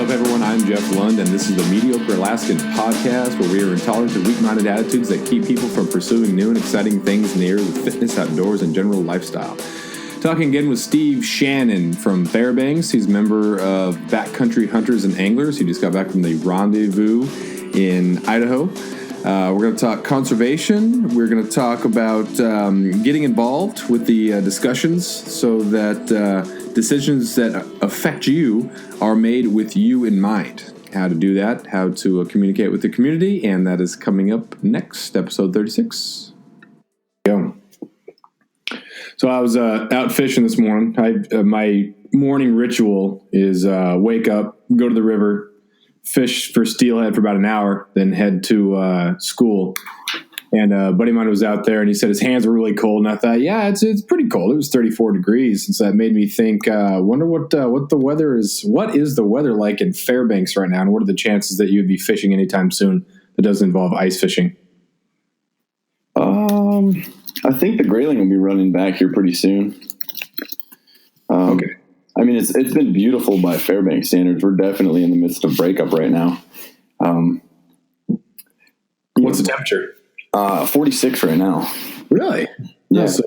up, everyone? I'm Jeff Lund, and this is the Mediocre Alaskan podcast, where we are intolerant to weak-minded attitudes that keep people from pursuing new and exciting things in the areas of fitness, outdoors, and general lifestyle. Talking again with Steve Shannon from Fairbanks. He's a member of Backcountry Hunters and Anglers. He just got back from the Rendezvous in Idaho. We're going to talk conservation. We're going to talk about getting involved with the discussions so that decisions that affect you are made with you in mind. How to do that, how to communicate with the community, and that is coming up next, episode 36. Go. So I was out fishing this morning. My morning ritual is wake up, go to the river, fish for steelhead for about an hour, then head to school. And a buddy of mine was out there, and he said his hands were really cold. And I thought, yeah, it's pretty cold. It was 34 degrees, and so that made me think. Wonder what the weather is. What is the weather like in Fairbanks right now, and what are the chances that you'd be fishing anytime soon that doesn't involve ice fishing? I think the grayling will be running back here pretty soon. Okay. I mean, it's been beautiful by Fairbanks standards. We're definitely in the midst of breakup right now. What's the temperature? 46 right now. Really? Yeah. So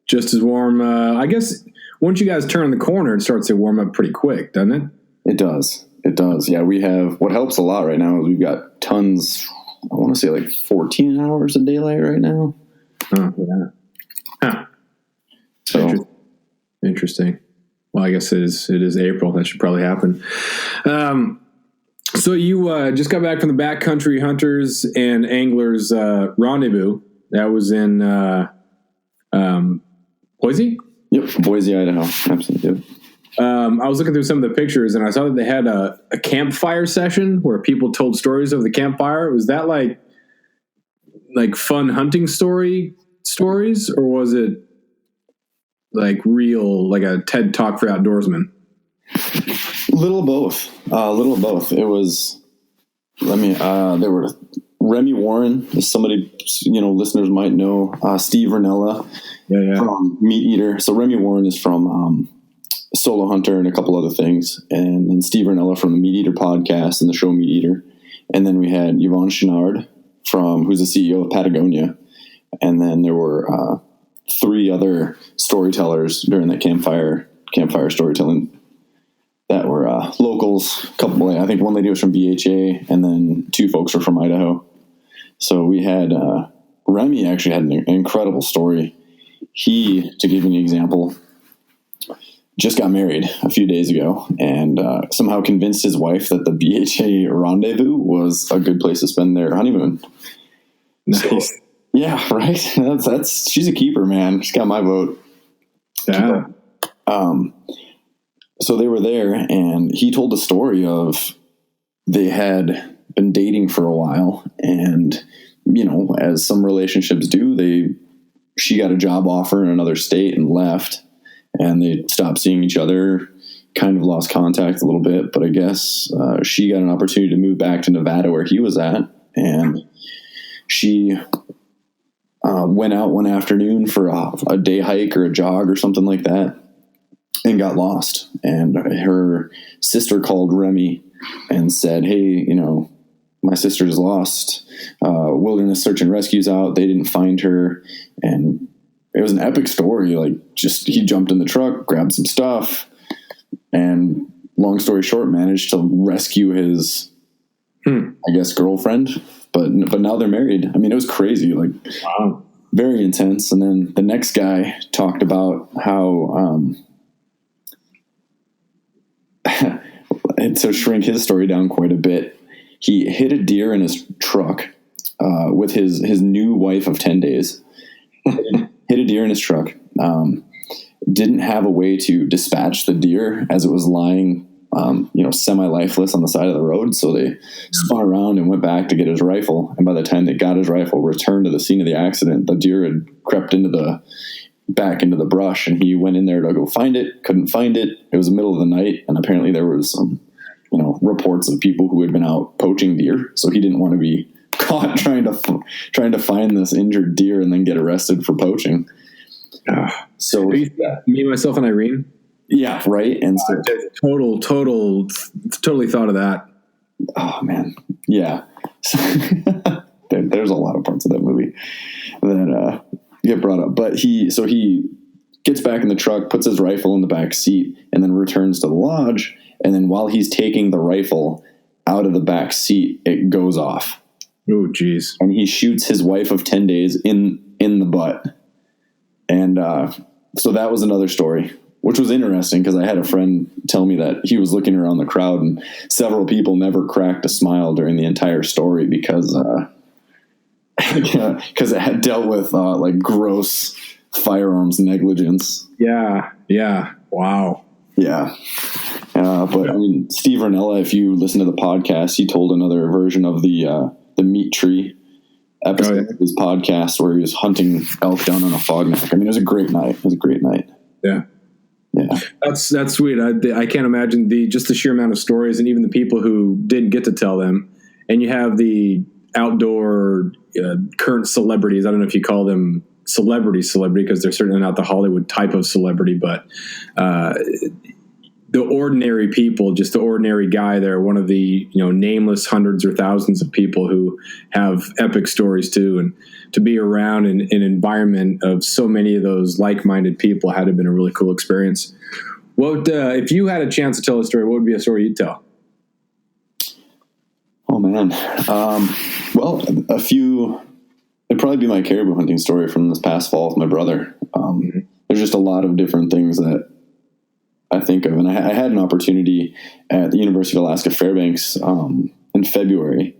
just as warm. I guess once you guys turn the corner, it starts to warm up pretty quick, doesn't it? It does. It does. Yeah, we have, what helps a lot right now is we've got tons, I want to say like 14 hours of daylight right now. Oh, yeah. Huh. So Interesting. Well, I guess it is April. That should probably happen. So you just got back from the Backcountry Hunters and Anglers Rendezvous. That was in Boise? Yep, Boise, Idaho. Absolutely. I was looking through some of the pictures, and I saw that they had a campfire session where people told stories over the campfire. Was that like fun hunting stories, or was it like real, like a TED Talk for outdoorsmen? Little of both. It was, there were Remy Warren, as somebody, listeners might know, Steve Ranella from Meat Eater. So Remy Warren is from Solo Hunter and a couple other things. And then Steve Ranella from the Meat Eater podcast and the show Meat Eater. And then we had Yvonne Chenard who's the CEO of Patagonia. And then there were three other storytellers during that campfire storytelling that were locals. I think one lady was from BHA, and then two folks were from Idaho. So we had Remy actually had an incredible story. He, to give you an example, just got married a few days ago and somehow convinced his wife that the BHA Rendezvous was a good place to spend their honeymoon. Nice. So, yeah, right. That's she's a keeper, man. She's got my vote. Yeah. So they were there, and he told the story of they had been dating for a while, and as some relationships do, she got a job offer in another state and left, and they stopped seeing each other, kind of lost contact a little bit, but I guess she got an opportunity to move back to Nevada where he was at, and she went out one afternoon for a day hike or a jog or something like that and got lost. And her sister called Remy and said, hey, my sister's lost. Wilderness Search and Rescue's out. They didn't find her. And it was an epic story. He jumped in the truck, grabbed some stuff, and long story short, managed to rescue his, I guess, girlfriend. But now they're married. I mean, it was crazy. Wow. Very intense. And then the next guy talked about how, and to shrink his story down quite a bit, he hit a deer in his truck with his new wife of 10 days. Hit a deer in his truck. Didn't have a way to dispatch the deer as it was lying, semi-lifeless on the side of the road. So they spun around and went back to get his rifle. And by the time they got his rifle, returned to the scene of the accident, the deer had crept back into the brush, and he went in there to go find it. Couldn't find it. It was the middle of the night, and apparently there was some, reports of people who had been out poaching deer. So he didn't want to be caught trying to find this injured deer and then get arrested for poaching. So me, myself, and Irene. Yeah, right. And so totally thought of that. Oh man, yeah. There's a lot of parts of that movie that get brought up. But he gets back in the truck, puts his rifle in the back seat, and then returns to the lodge. And then while he's taking the rifle out of the back seat, it goes off. Oh, geez. And he shoots his wife of 10 days in the butt. And so that was another story, which was interesting because I had a friend tell me that he was looking around the crowd and several people never cracked a smile during the entire story because it had dealt with like gross firearms negligence. Yeah. Wow. Yeah. But I mean, Steve Ranella, if you listen to the podcast, he told another version of the meat tree episode of his podcast where he was hunting elk down on a fog neck. I mean, it was a great night. Yeah. That's sweet. I can't imagine just the sheer amount of stories and even the people who didn't get to tell them. And you have the outdoor current celebrities. I don't know if you call them celebrity because they're certainly not the Hollywood type of celebrity, but the ordinary people, just the ordinary guy there, one of the nameless hundreds or thousands of people who have epic stories too, and to be around an environment of so many of those like-minded people had to have been a really cool experience. What if you had a chance to tell a story? What would be a story you'd tell? Oh man, well, a few. It'd probably be my caribou hunting story from this past fall with my brother. There's just a lot of different things that I think of. And I had an opportunity at the University of Alaska Fairbanks in February.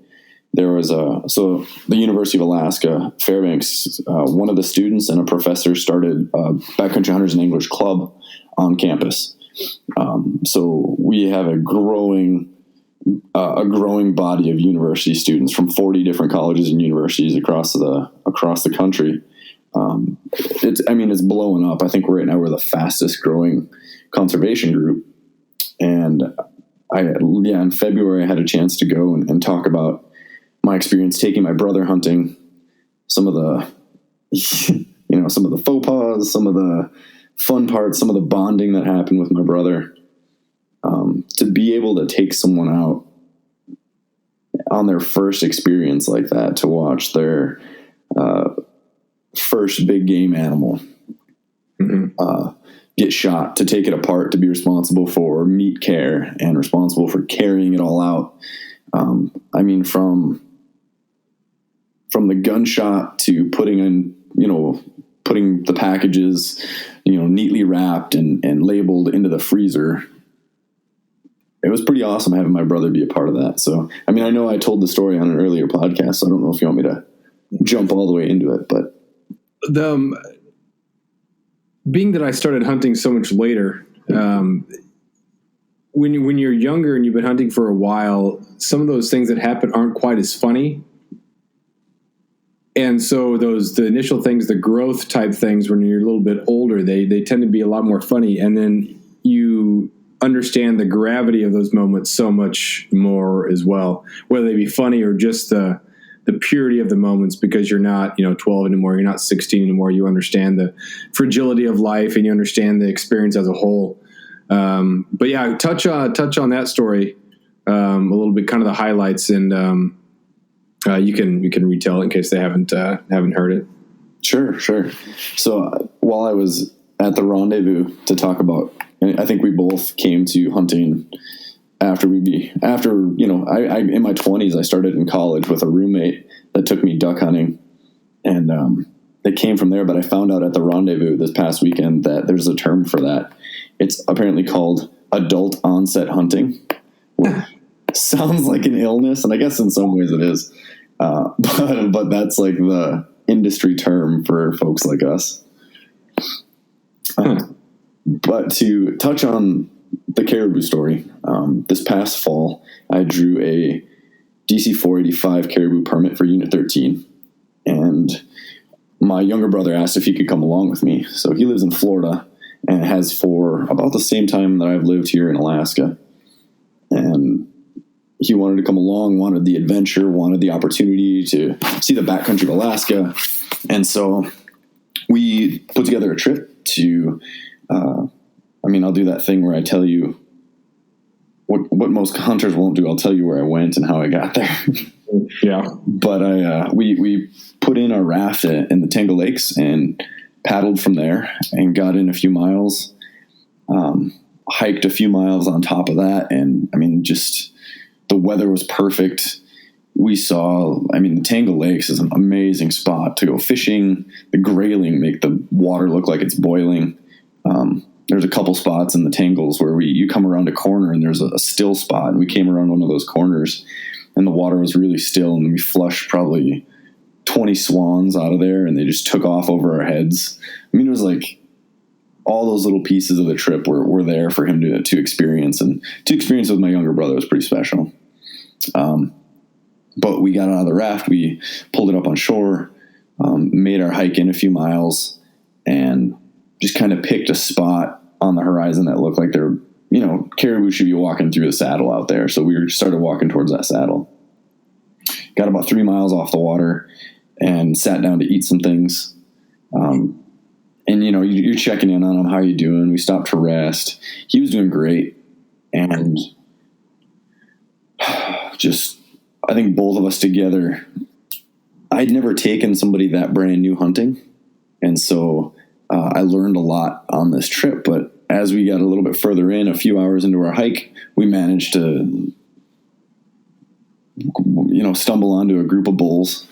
There was the University of Alaska Fairbanks, one of the students and a professor started Backcountry Hunters and Anglers Club on campus. So we have a growing body of university students from 40 different colleges and universities across the country. It's blowing up. I think right now we're the fastest growing conservation group. And in February I had a chance to go and talk about my experience taking my brother hunting, some of the, some of the faux pas, some of the fun parts, some of the bonding that happened with my brother. To be able to take someone out on their first experience like that, to watch their first big game animal get shot, to take it apart, to be responsible for meat care and responsible for carrying it all out. From the gunshot to putting the packages, neatly wrapped and labeled into the freezer. It was pretty awesome having my brother be a part of that. So, I know I told the story on an earlier podcast, so I don't know if you want me to jump all the way into it, but being that I started hunting so much later, when you're younger and you've been hunting for a while, some of those things that happen aren't quite as funny. And so the initial things, the growth type things, when you're a little bit older, they tend to be a lot more funny. And then you understand the gravity of those moments so much more as well, whether they be funny or just the purity of the moments, because you're not 12 anymore, you're not 16 anymore. You understand the fragility of life and you understand the experience as a whole. But yeah, touch on that story a little bit, kind of the highlights, and you can retell it in case they haven't heard it. Sure. So while I was at the Rendezvous to talk about, I think we both came to hunting after I in my 20s, I started in college with a roommate that took me duck hunting, and it came from there. But I found out at the Rendezvous this past weekend that there's a term for that. It's apparently called adult onset hunting, which sounds like an illness, and I guess in some ways it is. But that's like the industry term for folks like us. But to touch on the caribou story, this past fall, I drew a DC 485 caribou permit for Unit 13. And my younger brother asked if he could come along with me. So he lives in Florida and has for about the same time that I've lived here in Alaska. And he wanted to come along, wanted the adventure, wanted the opportunity to see the backcountry of Alaska. And so we put together a trip to I mean, I'll do that thing where I tell you what most hunters won't do. I'll tell you where I went and how I got there. Yeah. But we put in our raft in the Tangle Lakes and paddled from there and got in a few miles, hiked a few miles on top of that. And I mean, just the weather was perfect. We saw, I mean, the Tangle Lakes is an amazing spot to go fishing. The grayling make the water look like it's boiling. There's a couple spots in the Tangles where you come around a corner and there's a still spot, and we came around one of those corners and the water was really still, and we flushed probably 20 swans out of there, and they just took off over our heads. I mean, it was like all those little pieces of the trip were there for him to experience, and to experience with my younger brother was pretty special. But we got out of the raft, we pulled it up on shore, made our hike in a few miles, and just kind of picked a spot on the horizon that looked like there, you know, caribou should be walking through the saddle out there. So we started walking towards that saddle. Got about 3 miles off the water and sat down to eat some things. And, you know, you're checking in on him. How are you doing? We stopped to rest. He was doing great. And just, I think both of us together, I'd never taken somebody that brand new hunting. And so I learned a lot on this trip, but as we got a little bit further in, a few hours into our hike, we managed to, you know, stumble onto a group of bulls.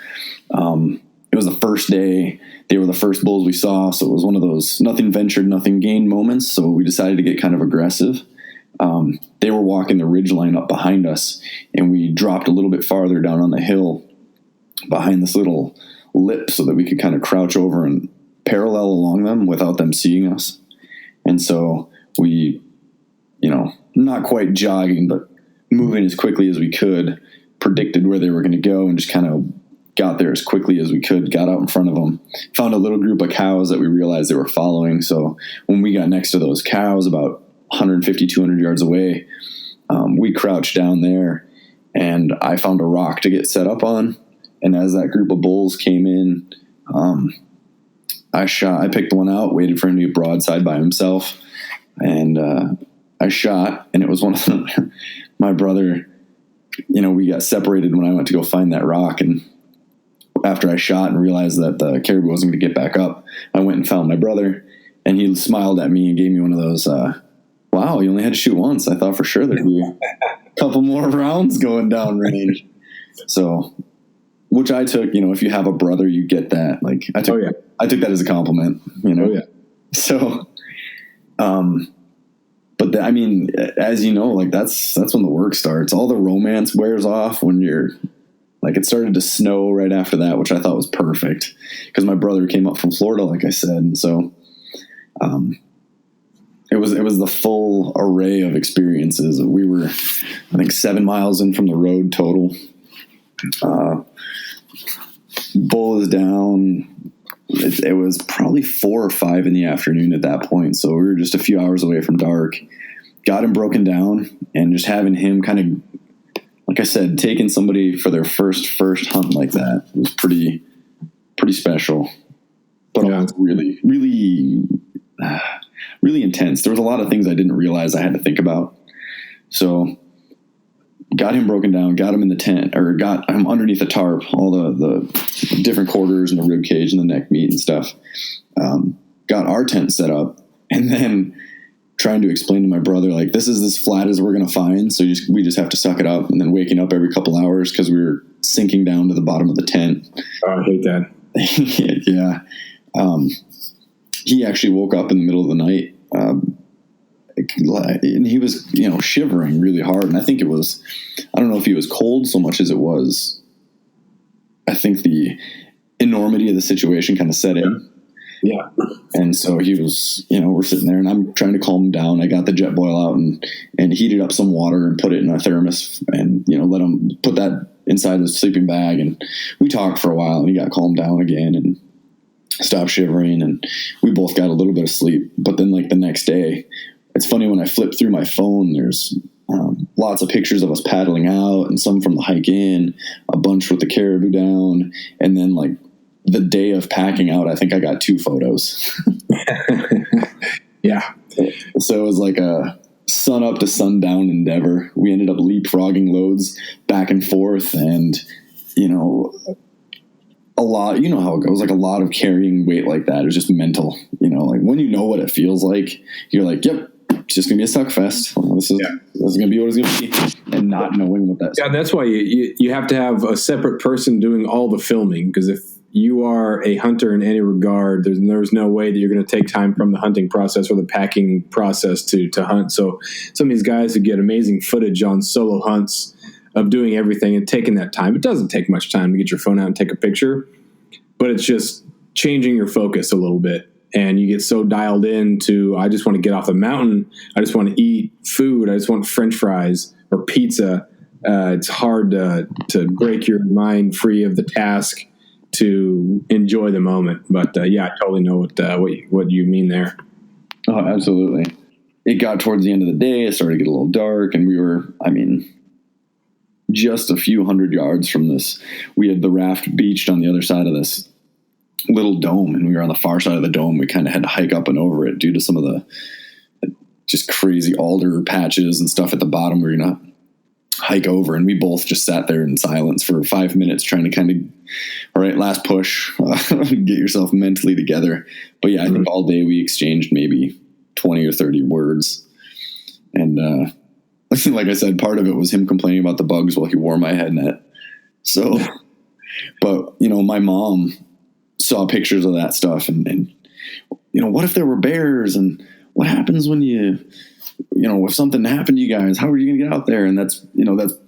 It was the first day. They were the first bulls we saw, so it was one of those nothing ventured, nothing gained moments, so we decided to get kind of aggressive. They were walking the ridge line up behind us, and we dropped a little bit farther down on the hill behind this little lip so that we could kind of crouch over and parallel along them without them seeing us. And so we, you know, not quite jogging, but moving as quickly as we could, predicted where they were going to go and just kind of got there as quickly as we could, got out in front of them, found a little group of cows that we realized they were following. So when we got next to those cows, about 150, 200 yards away, we crouched down there and I found a rock to get set up on. And as that group of bulls came in, I picked one out, waited for him to get broadside by himself. And, I shot, and it was one of them. My brother, you know, we got separated when I went to go find that rock. And after I shot and realized that the caribou wasn't going to get back up, I went and found my brother, and he smiled at me and gave me one of those, wow, you only had to shoot once. I thought for sure there'd be a couple more rounds going down range. So, which I took, you know, if you have a brother, you get that. Like I took that as a compliment, you know? Oh, yeah. So, but I mean, as you know, like that's when the work starts. All the romance wears off when you're like, it started to snow right after that, which I thought was perfect because my brother came up from Florida, like I said. And so, it was the full array of experiences. We were, I think, 7 miles in from the road total. Bull is down. It was probably 4 or 5 in the afternoon at that point. So we were just a few hours away from dark. Got him broken down, and just having him kind of, like I said, taking somebody for their first hunt like that was pretty special. But yeah, it was really, really, really intense. There was a lot of things I didn't realize I had to think about. So got him broken down, got him in the tent, or got him underneath the tarp, all the different quarters and the rib cage and the neck meat and stuff. Got our tent set up, and then trying to explain to my brother, like, this is as flat as we're going to find. So we just have to suck it up. And then waking up every couple hours because we were sinking down to the bottom of the tent. Oh, I hate that. Yeah. He actually woke up in the middle of the night, and he was, you know, shivering really hard. And I think it was, I don't know if he was cold so much as it was, I think the enormity of the situation kind of set in. Yeah. And so he was, you know, we're sitting there and I'm trying to calm him down. I got the jet boil out and heated up some water and put it in a thermos and, you know, let him put that inside the sleeping bag. And we talked for a while and he got calmed down again and stopped shivering. And we both got a little bit of sleep. But then like the next day, it's funny when I flip through my phone, there's lots of pictures of us paddling out and some from the hike in, a bunch with the caribou down. And then like the day of packing out, I think I got 2 photos. Yeah. So it was like a sun up to sundown endeavor. We ended up leapfrogging loads back and forth, and a lot, how it goes, like a lot of carrying weight like that is just mental, like when you know what it feels like, you're like, yep, it's just gonna be a suck fest. This is gonna be what it's gonna be, and not knowing what that's. Yeah, that's why you have to have a separate person doing all the filming, because if you are a hunter in any regard, there's no way that you're going to take time from the hunting process or the packing process to hunt. So some of these guys who get amazing footage on solo hunts of doing everything and taking that time. It doesn't take much time to get your phone out and take a picture, but it's just changing your focus a little bit. And you get so dialed into, I just want to get off the mountain. I just want to eat food. I just want French fries or pizza. It's hard to break your mind free of the task to enjoy the moment. But I totally know what you mean there. Oh, absolutely. It got towards the end of the day. It started to get a little dark, and we were, just a few hundred yards from this. We had the raft beached on the other side of this little dome, and we were on the far side of the dome. We kind of had to hike up and over it due to some of the just crazy alder patches and stuff at the bottom. We were going to hike over, and we both just sat there in silence for 5 minutes trying to kind of, all right, last push, get yourself mentally together. But I think all day we exchanged maybe 20 or 30 words. And like I said, part of it was him complaining about the bugs while he wore my head net. So, but my mom saw pictures of that stuff, and what if there were bears, and what happens when if something happened to you guys, how are you going to get out there? And that's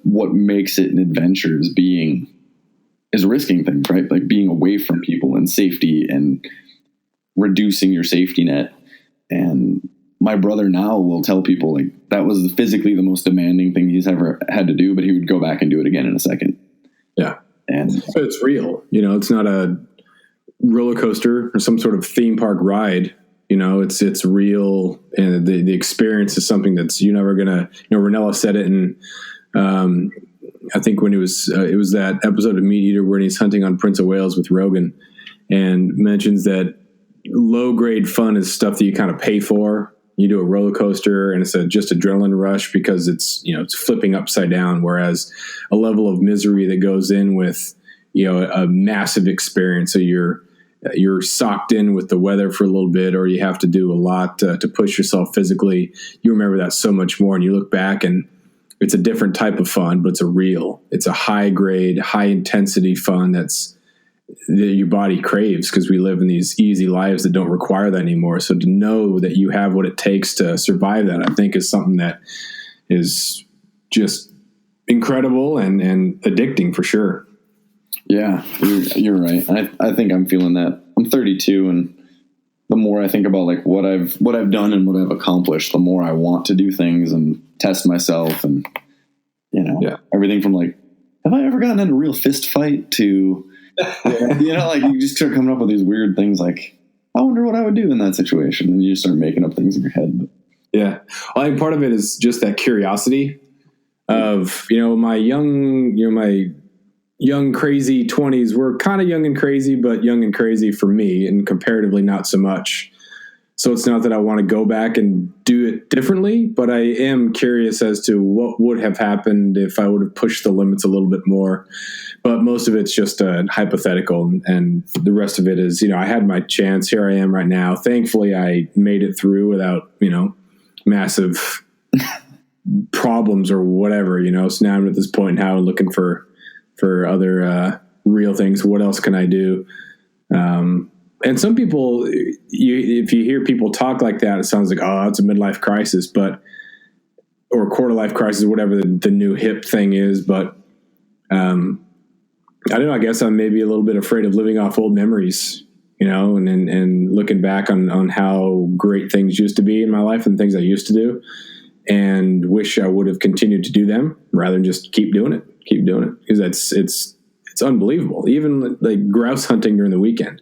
what makes it an adventure, is risking things, right? Like being away from people and safety and reducing your safety net. And my brother now will tell people like that was physically the most demanding thing he's ever had to do, but he would go back and do it again in a second. Yeah. And so it's real, it's not a roller coaster or some sort of theme park ride. It's real, and the experience is something that's you're never gonna. Ranella said it, and I think when it was that episode of Meat Eater where he's hunting on Prince of Wales with Rogan, and mentions that low grade fun is stuff that you kind of pay for. You do a roller coaster, and it's just adrenaline rush because it's flipping upside down. Whereas a level of misery that goes in with a massive experience, so you're socked in with the weather for a little bit, or you have to do a lot to push yourself physically. You remember that so much more, and you look back and it's a different type of fun, but it's a high grade, high intensity fun that your body craves, because we live in these easy lives that don't require that anymore. So to know that you have what it takes to survive that, I think is something that is just incredible and addicting for sure. Yeah, you're right. I think I'm feeling that. I'm 32, and the more I think about like what I've done and what I've accomplished, the more I want to do things and test myself, and everything from like, have I ever gotten in a real fist fight to, like you just start coming up with these weird things like, I wonder what I would do in that situation, and you just start making up things in your head. Yeah, I think part of it is just that curiosity of my young, crazy 20s were kind of young and crazy, but young and crazy for me, and comparatively not so much. So it's not that I want to go back and do it differently, but I am curious as to what would have happened if I would have pushed the limits a little bit more. But most of it's just hypothetical, and the rest of it is, I had my chance. Here I am right now. Thankfully, I made it through without, massive problems or whatever, So now I'm at this point now looking for other real things. What else can I do? And some people, if you hear people talk like that, it sounds like, oh, it's a midlife crisis, or quarter life crisis, whatever the new hip thing is. But I don't know. I guess I'm maybe a little bit afraid of living off old memories, and looking back on how great things used to be in my life and things I used to do, and wish I would have continued to do them rather than just keep doing it, because it's unbelievable. Even like grouse hunting during the weekend,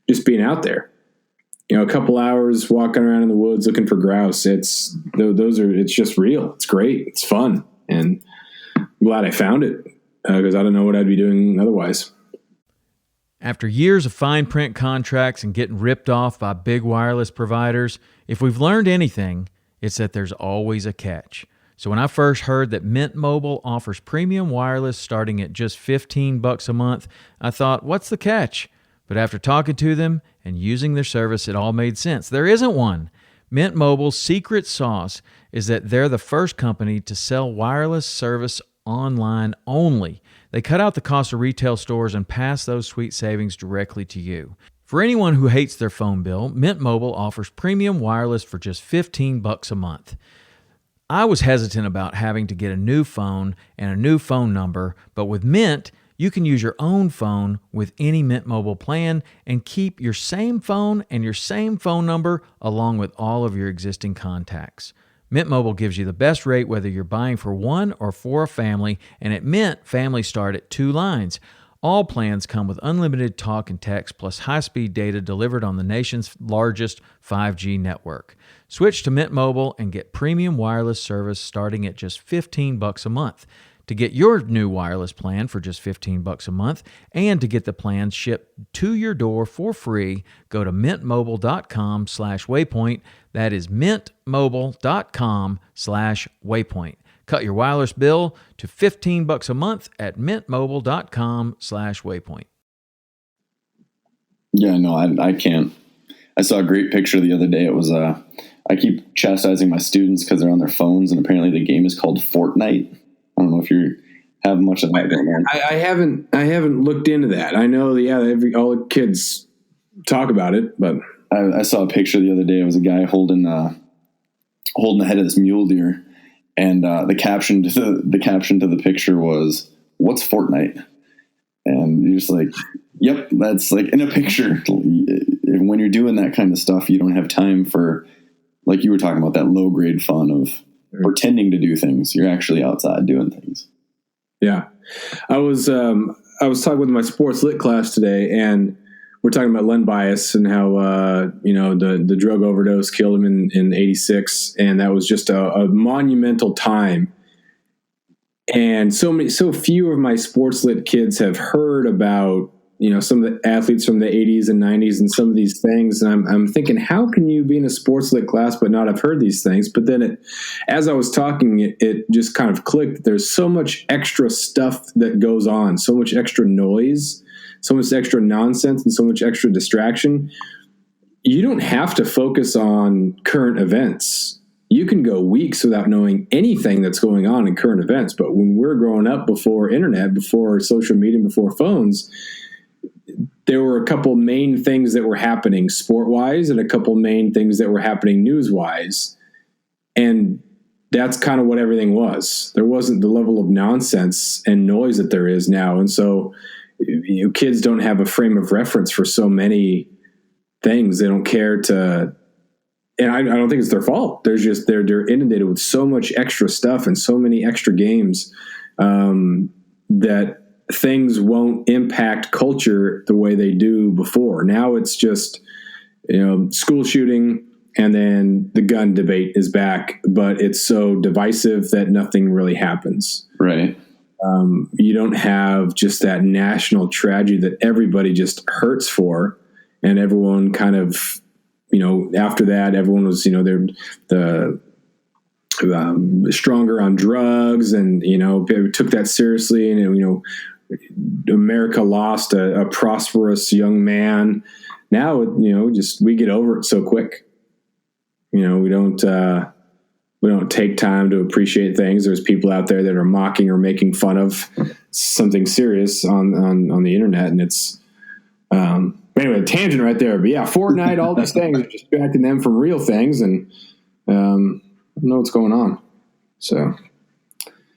just being out there, a couple hours walking around in the woods looking for grouse. It's just real. It's great. It's fun. And I'm glad I found it, because I don't know what I'd be doing otherwise. After years of fine print contracts and getting ripped off by big wireless providers, if we've learned anything, it's that there's always a catch. So when I first heard that Mint Mobile offers premium wireless starting at just $15 a month, I thought, what's the catch? But after talking to them and using their service, it all made sense. There isn't one. Mint Mobile's secret sauce is that they're the first company to sell wireless service online only. They cut out the cost of retail stores and pass those sweet savings directly to you. For anyone who hates their phone bill, Mint Mobile offers premium wireless for just $15 a month. I was hesitant about having to get a new phone and a new phone number, but with Mint, you can use your own phone with any Mint Mobile plan and keep your same phone and your same phone number along with all of your existing contacts. Mint Mobile gives you the best rate whether you're buying for one or for a family, and at Mint, families start at 2 lines. All plans come with unlimited talk and text plus high-speed data delivered on the nation's largest 5G network. Switch to Mint Mobile and get premium wireless service starting at just $15 a month. To get your new wireless plan for just $15 a month and to get the plan shipped to your door for free, go to mintmobile.com/waypoint. That is mintmobile.com/waypoint. Cut your wireless bill to $15 a month at mintmobile.com/waypoint. Yeah, no, I can't. I saw a great picture the other day. It was I keep chastising my students because they're on their phones, and apparently the game is called Fortnite. I don't know if you have much of that going on. I haven't looked into that. I know, all the kids talk about it, but I saw a picture the other day. It was a guy holding the head of this mule deer, and the caption to the picture was, "What's Fortnite?" And you're just like, "Yep, that's like in a picture." When you're doing that kind of stuff, you don't have time for, like you were talking about, that low grade fun of pretending to do things. You're actually outside doing things. Yeah. I was talking with my sports lit class today, and we're talking about Len Bias and how, the drug overdose killed him in 86. And that was just a monumental time. And so few of my sports lit kids have heard about, some of the athletes from the 80s and 90s and some of these things. And I'm thinking, how can you be in a sports lit class but not have heard these things? But then as I was talking, it just kind of clicked. There's so much extra stuff that goes on, so much extra noise, so much extra nonsense, and so much extra distraction. You don't have to focus on current events. You can go weeks without knowing anything that's going on in current events. But when we're growing up, before internet, before social media, before phones, there were a couple main things that were happening sport-wise and a couple main things that were happening news-wise. And that's kind of what everything was. There wasn't the level of nonsense and noise that there is now. And so kids don't have a frame of reference for so many things. They don't care to, and I don't think it's their fault. They're inundated with so much extra stuff and so many extra games that things won't impact culture the way they do before. Now it's just, school shooting, and then the gun debate is back, but it's so divisive that nothing really happens. Right. You don't have just that national tragedy that everybody just hurts for, and everyone kind of, after that, everyone was, they're stronger on drugs, and took that seriously, and America lost a prosperous young man. Now, we get over it so quick. We don't take time to appreciate things. There's people out there that are mocking or making fun of something serious on the internet, and it's anyway, a tangent right there. But yeah, Fortnite, all these things are distracting them from real things, and I don't know what's going on. So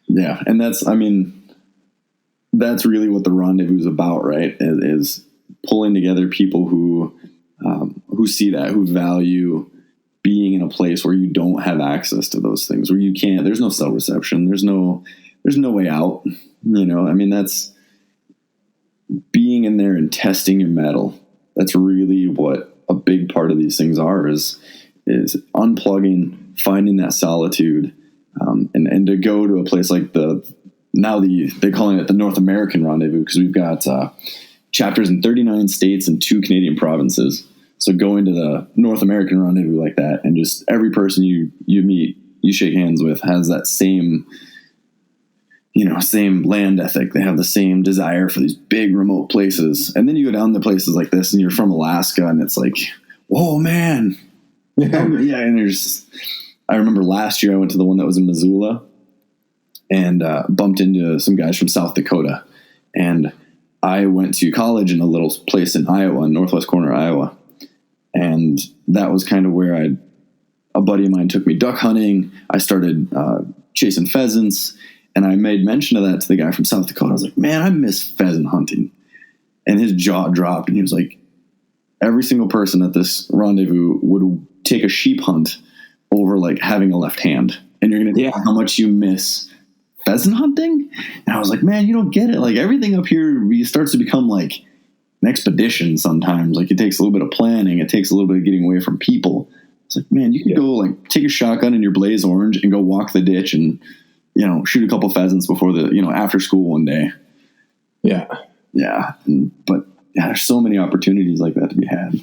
yeah, and that's really what the Rendezvous is about, right? Is pulling together people who see that, who value being in a place where you don't have access to those things, where you can't. There's no cell reception. There's no way out. That's being in there and testing your metal. That's really what a big part of these things are. Is unplugging, finding that solitude, and to go to a place like they're calling it the North American Rendezvous, because we've got chapters in 39 states and 2 Canadian provinces. So going to the North American Rendezvous like that, and just every person you meet, you shake hands with, has that same, same land ethic. They have the same desire for these big remote places. And then you go down to places like this and you're from Alaska and it's like, whoa, man. Yeah. And I remember last year I went to the one that was in Missoula and bumped into some guys from South Dakota. And I went to college in a little place in Iowa, northwest corner of Iowa. And that was kind of where a buddy of mine took me duck hunting. I started chasing pheasants, and I made mention of that to the guy from South Dakota. I was like, man, I miss pheasant hunting. And his jaw dropped, and he was like, every single person at this rendezvous would take a sheep hunt over like having a left hand. And you're going to tell how much you miss pheasant hunting? And I was like, man, you don't get it. Like everything up here starts to become like an expedition sometimes. Like it takes a little bit of planning. It takes a little bit of getting away from people. It's like, man, you can go like take a shotgun in your Blaze Orange and go walk the ditch and, shoot a couple pheasants before after school one day. Yeah. Yeah. But there's so many opportunities like that to be had.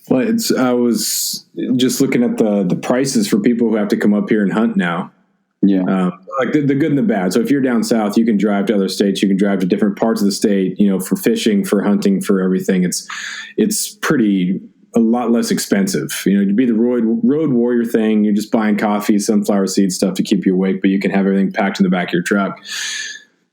Well, I was just looking at the prices for people who have to come up here and hunt now. Yeah. Like the good and the bad. So if you're down south, you can drive to other states. You can drive to different parts of the state, for fishing, for hunting, for everything. It's a lot less expensive. To be the road warrior thing, you're just buying coffee, sunflower seed stuff to keep you awake, but you can have everything packed in the back of your truck.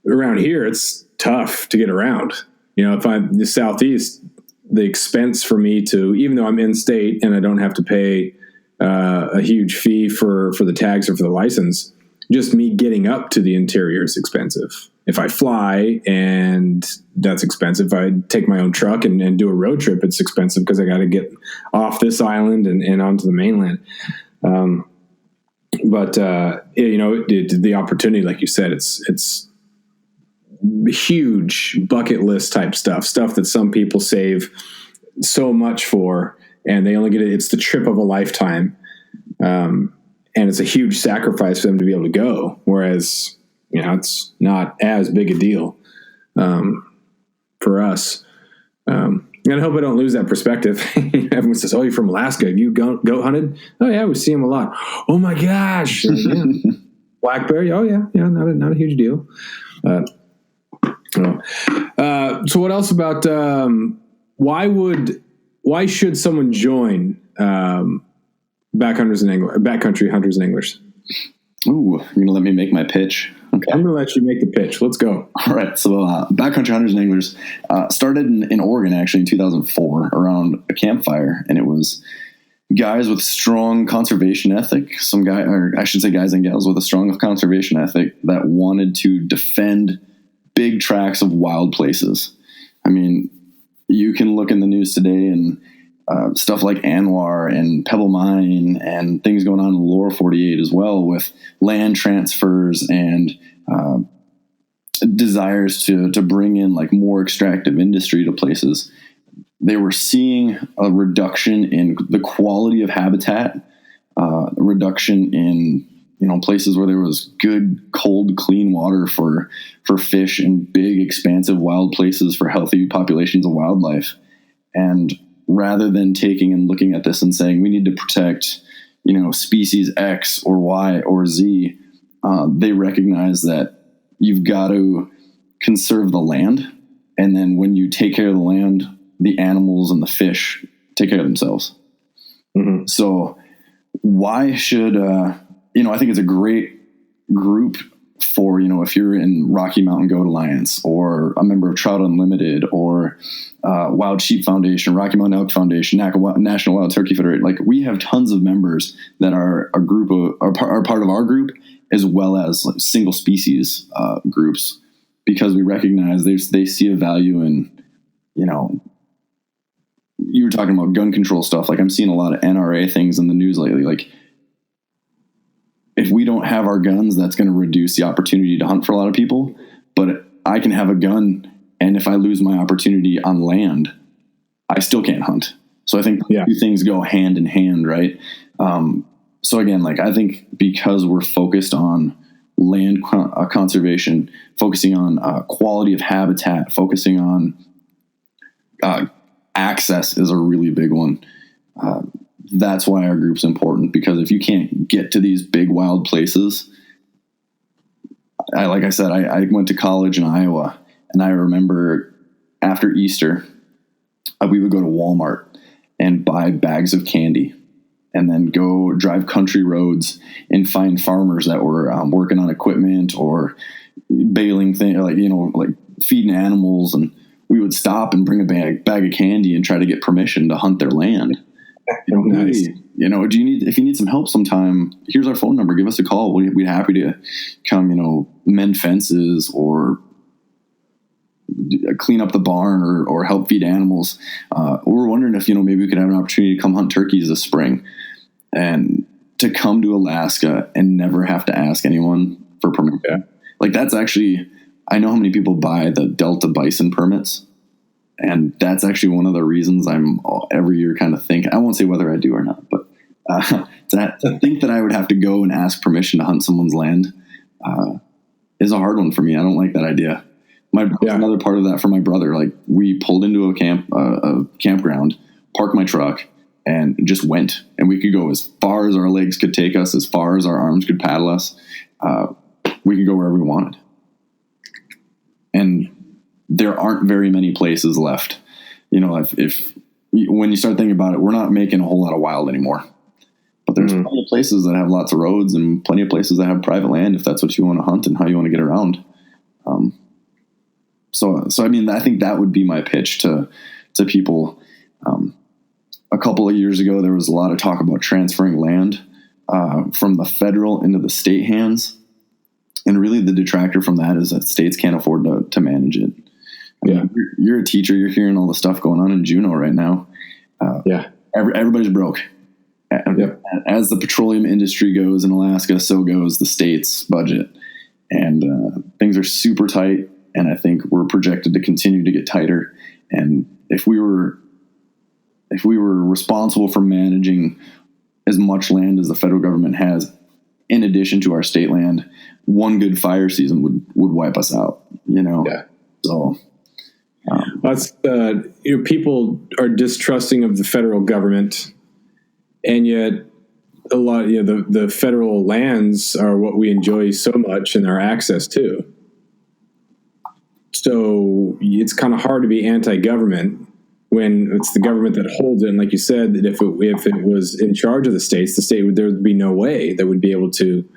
Around here, it's tough to get around. If I'm the Southeast, the expense for me to, even though I'm in state and I don't have to pay a huge fee for the tags or for the license, just me getting up to the interior is expensive. If I fly, and that's expensive. If I take my own truck and do a road trip, it's expensive because I got to get off this island and onto the mainland. But the opportunity, like you said, it's huge bucket list type stuff that some people save so much for, and they only get it. It's the trip of a lifetime. And it's a huge sacrifice for them to be able to go. Whereas, it's not as big a deal, for us. And I hope I don't lose that perspective. Everyone says, "Oh, you're from Alaska. Have you goat hunted?" "Oh yeah, we see them a lot." "Oh my gosh." Yeah. Black bear. "Oh yeah. Yeah. Not a huge deal." So what else about, why should someone join, backcountry hunters and anglers? Ooh, you're going to let me make my pitch? Okay. I'm going to let you make the pitch. Let's go. All right. So Backcountry Hunters and Anglers started in Oregon, actually, in 2004 around a campfire. And it was guys with strong conservation ethic, guys and gals with a strong conservation ethic that wanted to defend big tracts of wild places. I mean, you can look in the news today and stuff like Anwar and Pebble Mine and things going on in the lower 48 as well, with land transfers and desires to bring in like more extractive industry to places. They were seeing a reduction in the quality of habitat, a reduction in places where there was good, cold, clean water for fish, and big, expansive wild places for healthy populations of wildlife. And rather than taking and looking at this and saying we need to protect, species X or Y or Z, they recognize that you've got to conserve the land. And then when you take care of the land, the animals and the fish take care of themselves. Mm-hmm. So why should, I think it's a great group for, if you're in Rocky Mountain Goat Alliance or a member of Trout Unlimited or Wild Sheep Foundation, Rocky Mountain Elk Foundation, National Wild Turkey Federation. Like, we have tons of members that are part of our group, as well as like single species groups, because we recognize they see a value in, you were talking about gun control stuff. Like, I'm seeing a lot of NRA things in the news lately. Like, if we don't have our guns, that's going to reduce the opportunity to hunt for a lot of people. But I can have a gun, and if I lose my opportunity on land, I still can't hunt. So I think two things go hand in hand, right? So again, like, I think because we're focused on land conservation, focusing on quality of habitat, focusing on access is a really big one. That's why our group's important, because if you can't get to these big wild places, like I said, I went to college in Iowa, and I remember after Easter, we would go to Walmart and buy bags of candy, and then go drive country roads and find farmers that were working on equipment or baling things, like feeding animals. And we would stop and bring a bag of candy and try to get permission to hunt their land. Nice. Hey, if you need some help sometime, here's our phone number. Give us a call. We'd be happy to come, mend fences or clean up the barn or help feed animals. We're wondering if, maybe we could have an opportunity to come hunt turkeys this spring, and to come to Alaska and never have to ask anyone for permission. Yeah. Like, that's actually, I know how many people buy the Delta bison permits. And that's actually one of the reasons I'm every year kind of thinking, I won't say whether I do or not, but to think that I would have to go and ask permission to hunt someone's land is a hard one for me. I don't like that idea. Another part of that for my brother, like, we pulled into a campground, parked my truck, and just went. And we could go as far as our legs could take us, as far as our arms could paddle us. We could go wherever we wanted. And there aren't very many places left. If when you start thinking about it, we're not making a whole lot of wild anymore. But there's plenty of places that have lots of roads, and plenty of places that have private land if that's what you want to hunt and how you want to get around. So I mean, I think that would be my pitch to people. A couple of years ago, there was a lot of talk about transferring land from the federal into the state hands. And really the detractor from that is that states can't afford to manage it. I mean, you're a teacher. You're hearing all the stuff going on in Juneau right now. Everybody's broke. As the petroleum industry goes in Alaska, so goes the state's budget. And things are super tight. And I think we're projected to continue to get tighter. And if we were responsible for managing as much land as the federal government has, in addition to our state land, one good fire season would wipe us out, Yeah. So that's people are distrusting of the federal government, and yet a lot, the federal lands are what we enjoy so much and our access to. So it's kind of hard to be anti-government when it's the government that holds it. And like you said, that if it was in charge of the state there would be no way that would be able to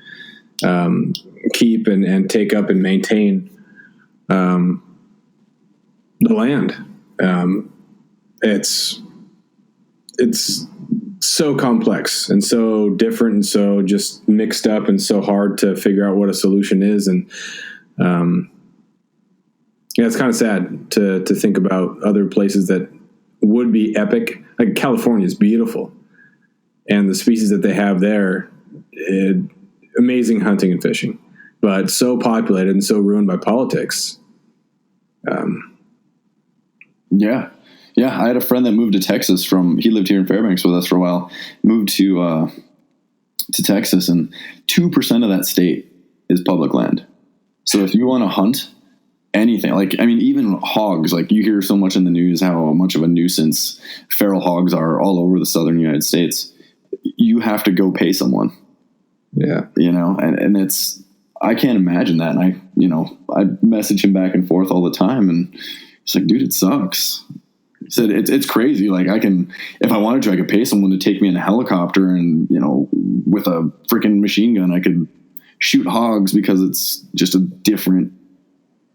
keep and take up and maintain the land. It's so complex and so different and so just mixed up and so hard to figure out what a solution is. And it's kind of sad to think about other places that would be epic. Like California is beautiful, and the species that they have there, amazing hunting and fishing, but so populated and so ruined by politics. I had a friend that moved to Texas he lived here in Fairbanks with us for a while, moved to Texas, and 2% of that state is public land. So if you want to hunt anything, even hogs, like you hear so much in the news how much of a nuisance feral hogs are all over the southern United States. You have to go pay someone. Yeah. And it's, I can't imagine that. And I message him back and forth all the time, and it's like, dude, it sucks. He said, it's crazy. Like, if I wanted to, I could pay someone to take me in a helicopter and, with a freaking machine gun, I could shoot hogs because it's just a different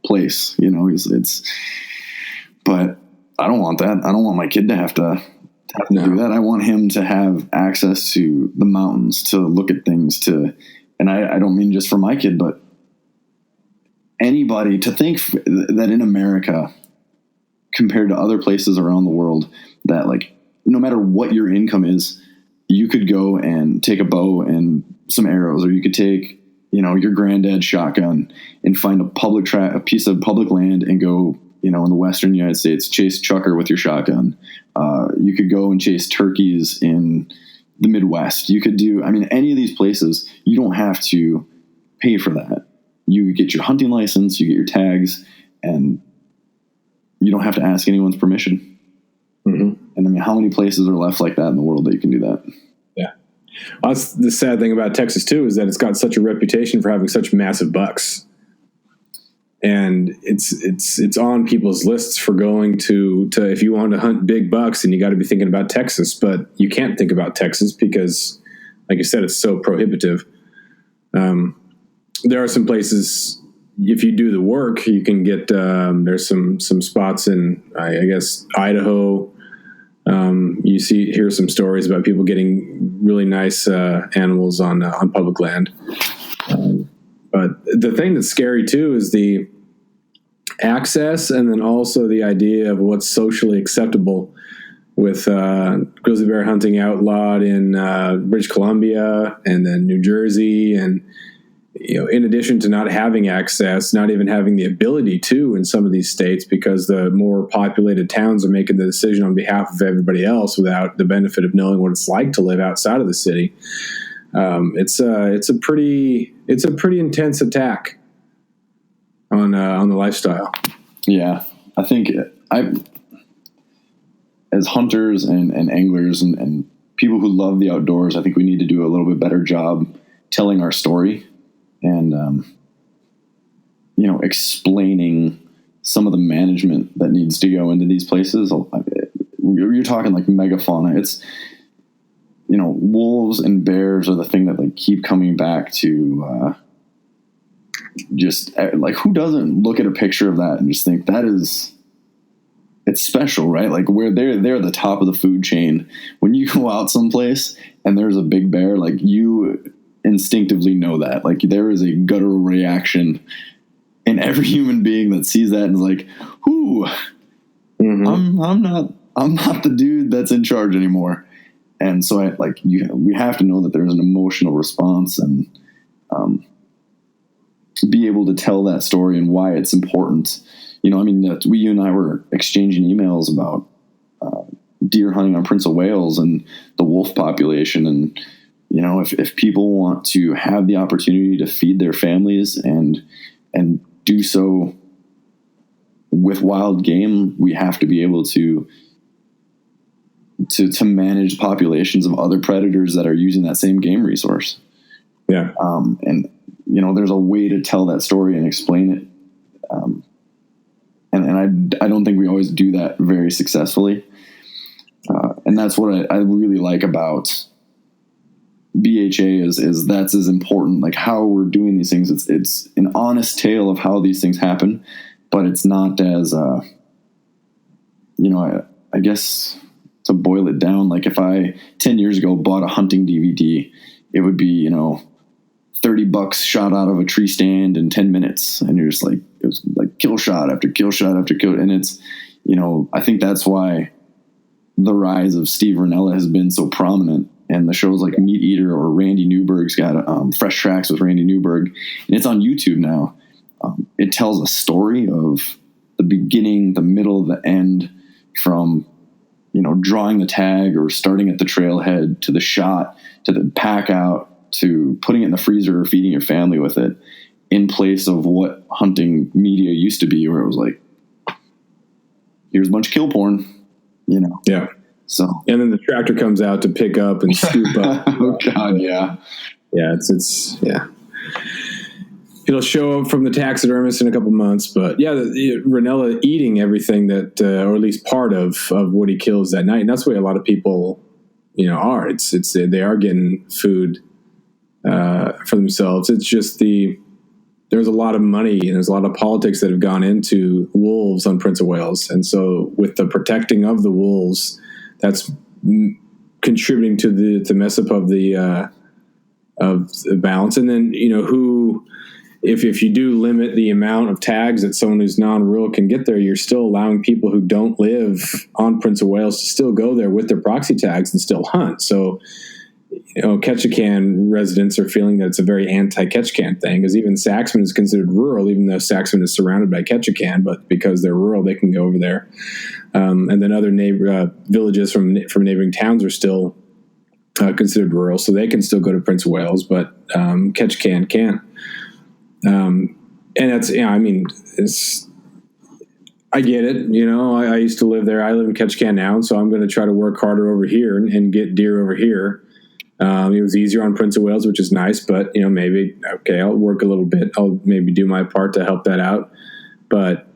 place, but I don't want that. I don't want my kid to have to do that. I want him to have access to the mountains, to look at things, and I don't mean just for my kid, but anybody, to think that in America, compared to other places around the world, that no matter what your income is, you could go and take a bow and some arrows, or you could take your granddad's shotgun and find a piece of public land and go, in the Western United States, chase chukar with your shotgun. You could go and chase turkeys in the Midwest. You could do, any of these places, you don't have to pay for that. you get your hunting license, you get your tags, and you don't have to ask anyone's permission. Mm-hmm. And I mean, how many places are left like that in the world that you can do that? Yeah. Well, that's the sad thing about Texas too, is that it's got such a reputation for having such massive bucks. And it's on people's lists for going to if you want to hunt big bucks, and you got to be thinking about Texas, but you can't think about Texas because, like you said, it's so prohibitive. There are some places, if you do the work, you can get, there's some spots in, I guess, Idaho. You hear some stories about people getting really nice animals on public land. But the thing that's scary too is the access, and then also the idea of what's socially acceptable with grizzly bear hunting outlawed in British Columbia and then New Jersey. And, in addition to not having access, not even having the ability to in some of these states, because the more populated towns are making the decision on behalf of everybody else without the benefit of knowing what it's like to live outside of the city. It's a pretty intense attack on the lifestyle. Yeah, I think as hunters and anglers and people who love the outdoors, I think we need to do a little bit better job telling our story and explaining some of the management that needs to go into these places. You're talking like megafauna. It's wolves and bears are the thing that keep coming back to. Just who doesn't look at a picture of that and just think it's special, right? Like, where they're the top of the food chain. When you go out someplace and there's a big bear, you instinctively know that. There is a guttural reaction in every human being that sees that and is like, "Whoo, mm-hmm. I'm not the dude that's in charge anymore." And so we have to know that there's an emotional response and be able to tell that story and why it's important. You and I were exchanging emails about deer hunting on Prince of Wales and the wolf population. And, if people want to have the opportunity to feed their families and do so with wild game, we have to be able to manage populations of other predators that are using that same game resource. Yeah. And there's a way to tell that story and explain it. And I don't think we always do that very successfully. And that's what I really like about BHA is that's as important, how we're doing these things. It's an honest tale of how these things happen, but it's not as, I guess to boil it down, if I 10 years ago bought a hunting DVD, it would be, $30 shot out of a tree stand in 10 minutes. And you're just it was kill shot after kill shot after kill. And it's, I think that's why the rise of Steve Rinella has been so prominent. And the shows like Meat Eater or Randy Newberg's got Fresh Tracks with Randy Newberg. And it's on YouTube now. It tells a story of the beginning, the middle, the end, from, drawing the tag or starting at the trailhead to the shot, to the pack out, to putting it in the freezer or feeding your family with it, in place of what hunting media used to be, where it was here's a bunch of kill porn, Yeah. So, and then the tractor comes out to pick up and scoop up. Oh God. Yeah. Yeah. It's yeah. It'll show up from the taxidermist in a couple months, but yeah, Rinella eating everything that, or at least part of what he kills that night. And that's the way a lot of people, are. They are getting food for themselves. It's just there's a lot of money and there's a lot of politics that have gone into wolves on Prince of Wales. And so with the protecting of the wolves, that's contributing to mess up of the balance. And then, if you do limit the amount of tags that someone who's non-rural can get there, you're still allowing people who don't live on Prince of Wales to still go there with their proxy tags and still hunt. So, Ketchikan residents are feeling that it's a very anti-Ketchikan thing, because even Saxman is considered rural, even though Saxman is surrounded by Ketchikan, but because they're rural, they can go over there. And then other villages from neighboring towns are still considered rural, so they can still go to Prince of Wales, but Ketchikan can't. And that's, I mean, I get it. I used to live there. I live in Ketchikan now, so I'm going to try to work harder over here and get deer over here. It was easier on Prince of Wales, which is nice, but maybe, okay, I'll work a little bit. I'll maybe do my part to help that out. But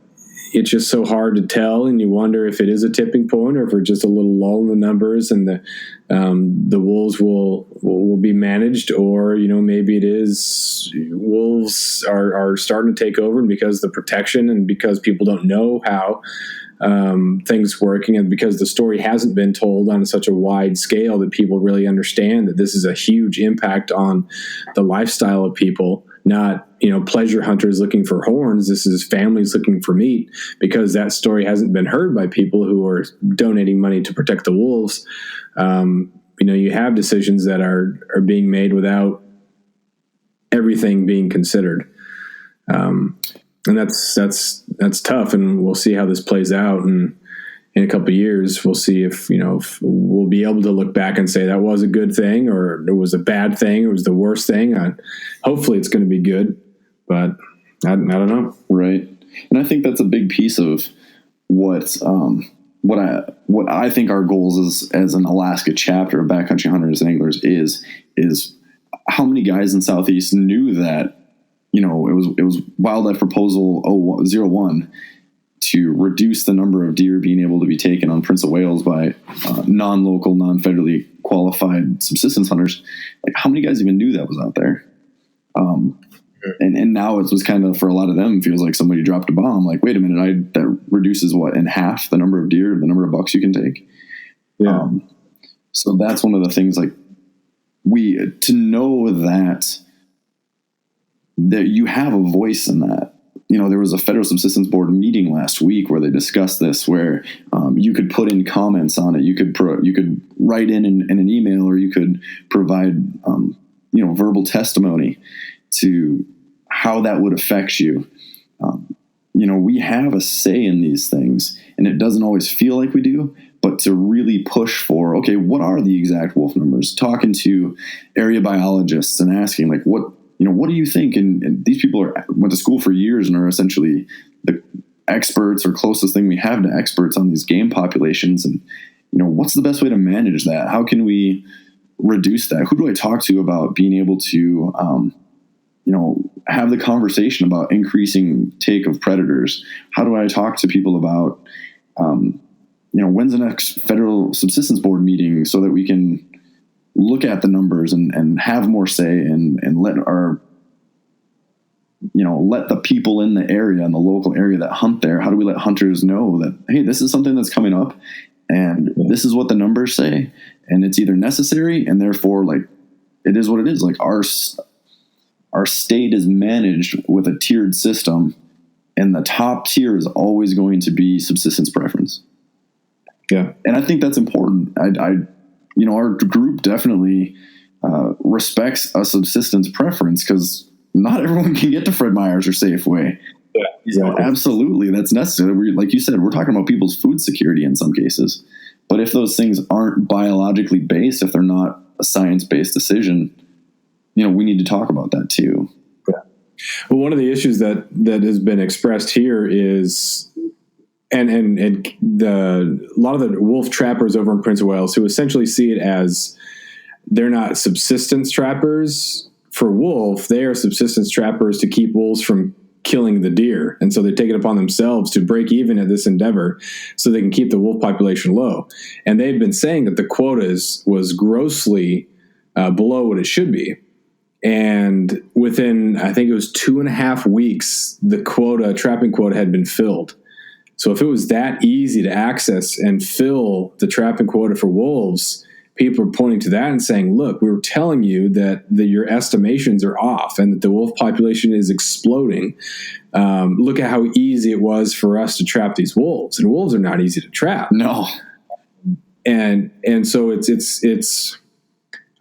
it's just so hard to tell, and you wonder if it is a tipping point or if we're just a little lull in the numbers and the wolves will be managed, or maybe it is wolves are starting to take over, and because the protection and because people don't know how things working, and because the story hasn't been told on such a wide scale that people really understand that this is a huge impact on the lifestyle of people. Not, pleasure hunters looking for horns. This is families looking for meat, because that story hasn't been heard by people who are donating money to protect the wolves. You have decisions that are being made without everything being considered. And that's tough. And we'll see how this plays out. And in a couple of years, we'll see if we'll be able to look back and say that was a good thing, or it was a bad thing, or it was the worst thing. Hopefully it's going to be good, but I don't know. Right. And I think that's a big piece of what I think our goals as an Alaska chapter of Backcountry Hunters and Anglers is how many guys in Southeast knew that, it was Wildlife Proposal 01 to reduce the number of deer being able to be taken on Prince of Wales by non-local, non-federally qualified subsistence hunters. Like, how many guys even knew that was out there? And now it was kind of, for a lot of them, feels like somebody dropped a bomb. Like, wait a minute, that reduces in half the number of deer, the number of bucks you can take. Yeah. So that's one of the things, like, to know that you have a voice in that. There was a federal subsistence board meeting last week where they discussed this, where you could put in comments on it. You could write in an email, or you could provide, verbal testimony to how that would affect you. We have a say in these things, and it doesn't always feel like we do, but to really push for, okay, what are the exact wolf numbers? Talking to area biologists and asking, like, what do you think? And these people went to school for years and are essentially the experts or closest thing we have to experts on these game populations. And, what's the best way to manage that? How can we reduce that? Who do I talk to about being able to, have the conversation about increasing take of predators? How do I talk to people about, when's the next federal subsistence board meeting so that we can look at the numbers and have more say and let let the people in the area, in the local area that hunt there, how do we let hunters know that, hey, this is something that's coming up and this is what the numbers say, and it's either necessary and therefore, like, it is what it is. Like, our state is managed with a tiered system, and the top tier is always going to be subsistence preference. Yeah. And I think that's important. Our group definitely respects a subsistence preference, because not everyone can get to Fred Meyer's or Safeway. Yeah, exactly. Absolutely, that's necessary. Like you said, we're talking about people's food security in some cases. But if those things aren't biologically based, if they're not a science-based decision, we need to talk about that too. Yeah. Well, one of the issues that has been expressed here is, and a lot of the wolf trappers over in Prince of Wales, who essentially see it as they're not subsistence trappers for wolf, they are subsistence trappers to keep wolves from killing the deer. And so they take it upon themselves to break even at this endeavor so they can keep the wolf population low. And they've been saying that the quotas was grossly below what it should be. And within, I think it was 2.5 weeks, the trapping quota had been filled. So if it was that easy to access and fill the trapping quota for wolves, people are pointing to that and saying, look, we were telling you that your estimations are off and that the wolf population is exploding. Look at how easy it was for us to trap these wolves. And wolves are not easy to trap. No. And so it's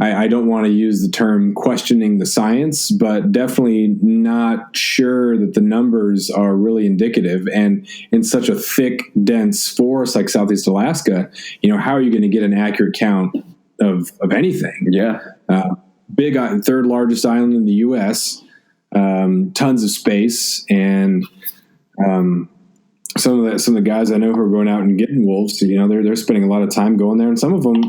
I don't want to use the term questioning the science, but definitely not sure that the numbers are really indicative. And in such a thick, dense forest like Southeast Alaska, how are you going to get an accurate count of anything? Yeah. Big, third largest island in the U.S., tons of space, and some of the guys I know who are going out and getting wolves, they're spending a lot of time going there, and some of them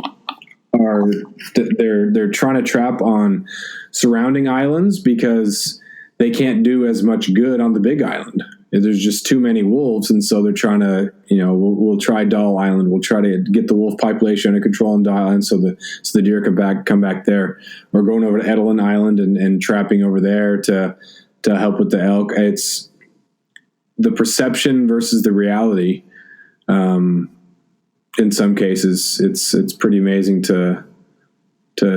are they're trying to trap on surrounding islands because they can't do as much good on the big island. There's just too many wolves, and so they're trying to, we'll try Doll Island. We'll try to get the wolf population under control on Doll Island, so the deer come back there. Or going over to Edelin Island and trapping over there to help with the elk. It's the perception versus the reality. In some cases, it's pretty amazing to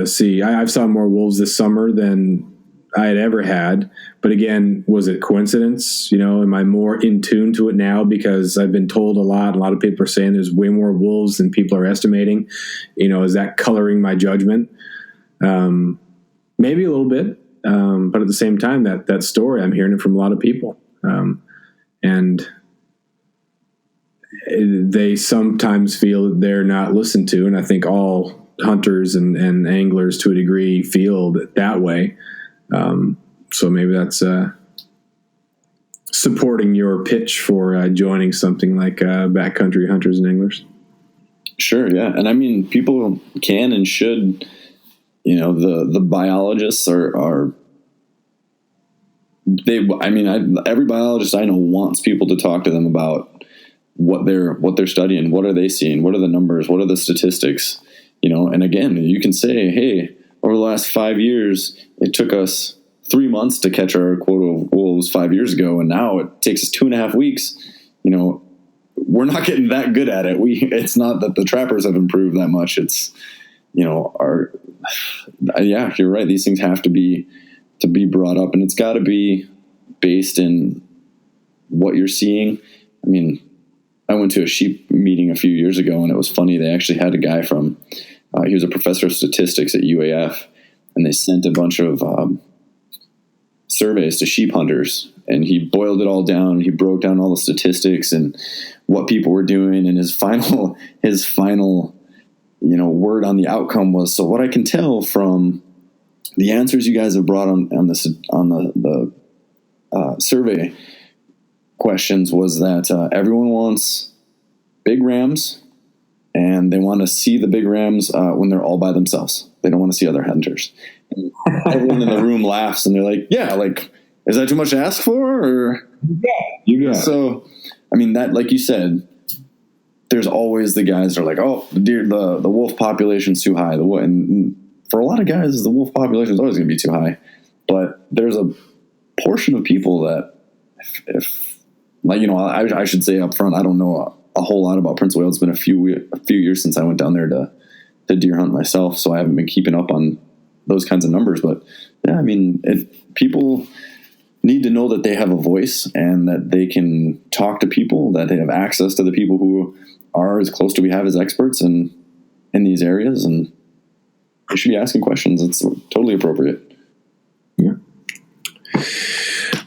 see. I've saw more wolves this summer than I had ever had, but again, was it coincidence? Am I more in tune to it now because I've been told a lot of people are saying there's way more wolves than people are estimating? Is that coloring my judgment? Maybe a little bit, but at the same time, that story, I'm hearing it from a lot of people, and they sometimes feel that they're not listened to, and I think all hunters and anglers to a degree feel that way. So maybe that's supporting your pitch for joining something like Backcountry Hunters and Anglers. Sure, yeah. And I mean, people can and should, the biologists are every biologist I know wants people to talk to them about what they're studying, what are they seeing, what are the numbers, what are the statistics, and again, you can say, hey, over the last 5 years, it took us 3 months to catch our quota of wolves 5 years ago, and now it takes us 2.5 weeks. We're not getting that good at it. It's not that the trappers have improved that much. It's, you're right. These things have to be brought up, and it's got to be based in what you're seeing. I mean, I went to a sheep meeting a few years ago, and it was funny. They actually had a guy from, he was a professor of statistics at UAF, and they sent a bunch of surveys to sheep hunters, and he boiled it all down. He broke down all the statistics and what people were doing, and his final word on the outcome was, so what I can tell from the answers you guys have brought on the survey questions was that everyone wants big rams, and they want to see the big rams when they're all by themselves. They don't want to see other hunters. And everyone in the room laughs, and they're like, "Yeah, like, is that too much to ask for?" Or you got so. I mean, that, like you said, there's always the guys that are like, "Oh, the wolf population's too high." And for a lot of guys, the wolf population is always going to be too high. But there's a portion of people that, if I should say up front, I don't know a whole lot about Prince of Wales. It's been a few years since I went down there to deer hunt myself, so I haven't been keeping up on those kinds of numbers. But yeah, I mean, people need to know that they have a voice and that they can talk to people, that they have access to the people who are as close to we have as experts in these areas, and they should be asking questions. It's totally appropriate. Yeah.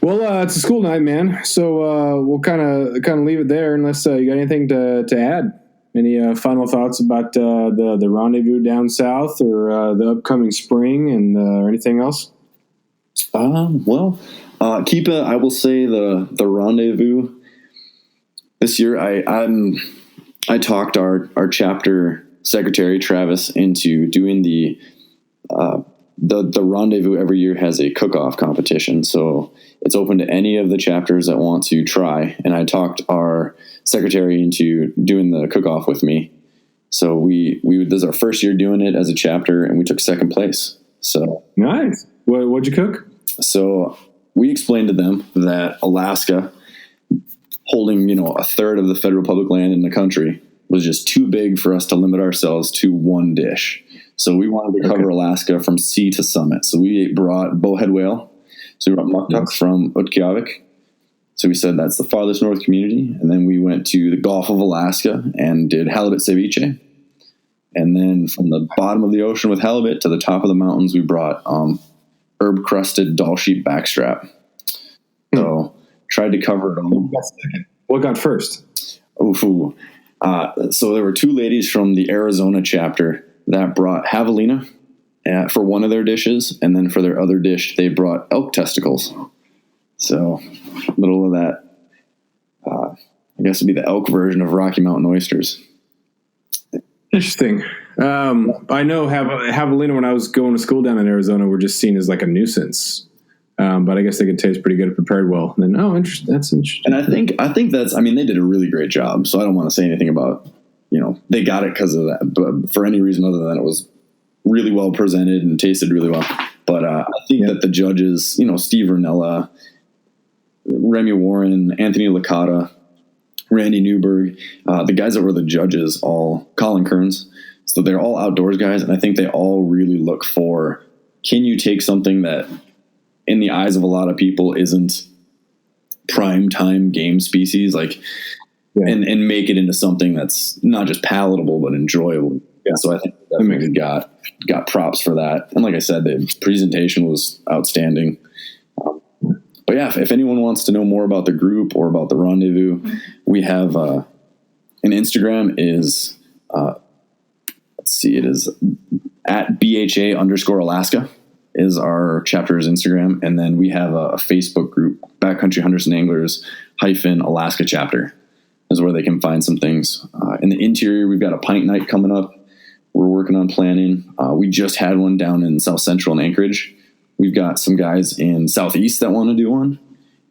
Well, it's a school night, man. So we'll kind of leave it there, unless you got anything to add. Any final thoughts about the rendezvous down south, or the upcoming spring, and or anything else? I will say the rendezvous this year. I talked our chapter secretary Travis into doing the rendezvous every year has a cook-off competition, so it's open to any of the chapters that want to try. And I talked our secretary into doing the cook-off with me. So this is our first year doing it as a chapter, and we took second place. So nice. What'd you cook? So we explained to them that Alaska, holding a third of the federal public land in the country, was just too big for us to limit ourselves to one dish. So we wanted to cover Alaska from sea to summit. So we brought bowhead whale. So we brought muckduck from Utqiagvik. So we said that's the farthest north community. And then we went to the Gulf of Alaska and did halibut ceviche. And then from the bottom of the ocean with halibut to the top of the mountains, we brought herb-crusted Dall sheep backstrap. So tried to cover it all. What got first? So there were two ladies from the Arizona chapter that brought javelina for one of their dishes, and then for their other dish, they brought elk testicles. So a little of that, I guess, would be the elk version of Rocky Mountain oysters. Interesting. I know javelina, when I was going to school down in Arizona, were just seen as like a nuisance. But I guess they could taste pretty good if prepared well. And then, interesting. That's interesting. And I think that's, I mean, they did a really great job. So I don't want to say anything about, they got it because of that, but for any reason other than it was really well presented and tasted really well. But I think that the judges, Steve Ranella, Remy Warren, Anthony Licata, Randy Newberg, the guys that were the judges, Colin Kearns. So they're all outdoors guys. And I think they all really look for, can you take something that in the eyes of a lot of people isn't prime time game species, and make it into something that's not just palatable, but enjoyable. Yeah. So I think definitely got props for that. And like I said, the presentation was outstanding. But yeah, if anyone wants to know more about the group or about the Rendezvous, we have an Instagram is, it is at BHA_Alaska is our chapter's Instagram. And then we have a Facebook group, Backcountry Hunters and Anglers -Alaska chapter is where they can find some things. In the interior, we've got a pint night coming up. We're working on planning. We just had one down in South Central in Anchorage. We've got some guys in Southeast that want to do one.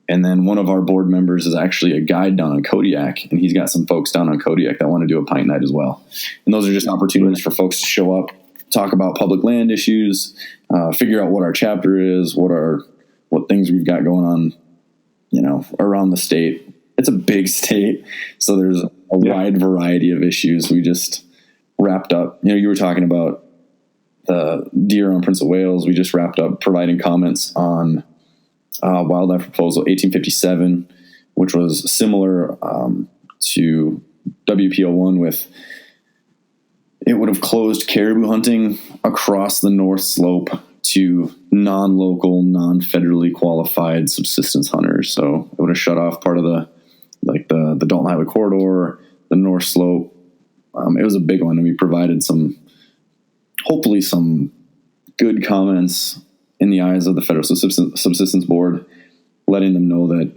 And then one of our board members is actually a guide down on Kodiak, and he's got some folks down on Kodiak that want to do a pint night as well. And those are just opportunities for folks to show up, talk about public land issues, figure out what our chapter is, what things we've got going on, around the state. It's a big state, so there's a wide variety of issues. We just wrapped up, you were talking about the deer on Prince of Wales. We just wrapped up providing comments on Wildlife Proposal 1857, which was similar to WPO1 with, it would have closed caribou hunting across the North Slope to non-local, non-federally qualified subsistence hunters. So it would have shut off part of the Dalton Highway Corridor, the North Slope. It was a big one, and we provided hopefully some good comments in the eyes of the Federal Subsistence Board, letting them know that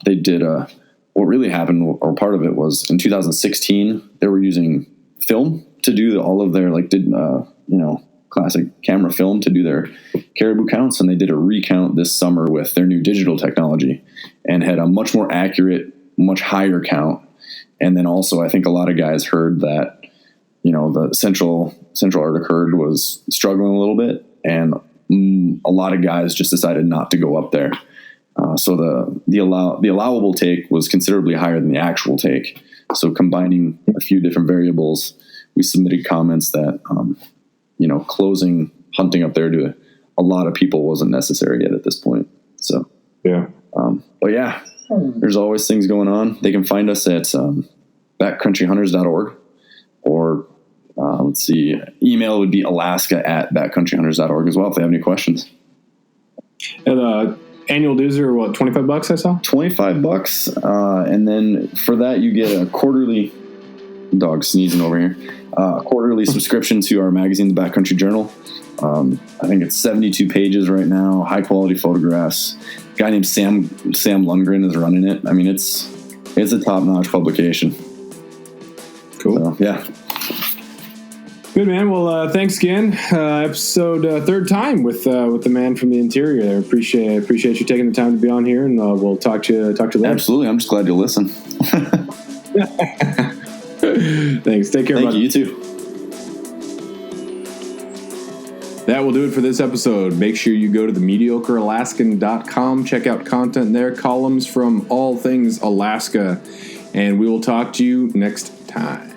they did what really happened, or part of it was in 2016, they were using film to do all of their, classic camera film to do their caribou counts. And they did a recount this summer with their new digital technology and had a much more accurate, much higher count. And then also, I think a lot of guys heard that, the Central Arctic herd was struggling a little bit, and a lot of guys just decided not to go up there. So the allowable take was considerably higher than the actual take. So combining a few different variables, we submitted comments that, closing hunting up there to a lot of people wasn't necessary yet at this point. So, but yeah, there's always things going on. They can find us at backcountryhunters.org, or email would be alaska@backcountryhunters.org as well if they have any questions. And annual dues are what, $25 I saw? $25, and then for that you get a quarterly, dog sneezing over here, quarterly subscription to our magazine, the Backcountry Journal. I think it's 72 pages right now, high quality photographs. A guy named Sam Lundgren is running it. I mean, it's a top-notch publication. Cool. So, yeah. Good, man. Well, thanks again. Episode third time with the man from the interior there. Appreciate you taking the time to be on here, and we'll talk to you later. Absolutely. I'm just glad you listen. Thanks. Take care, Thank buddy. you. You too. That will do it for this episode. Make sure you go to themediocrealaskan.com. Check out content there, columns from all things Alaska, and we will talk to you next time.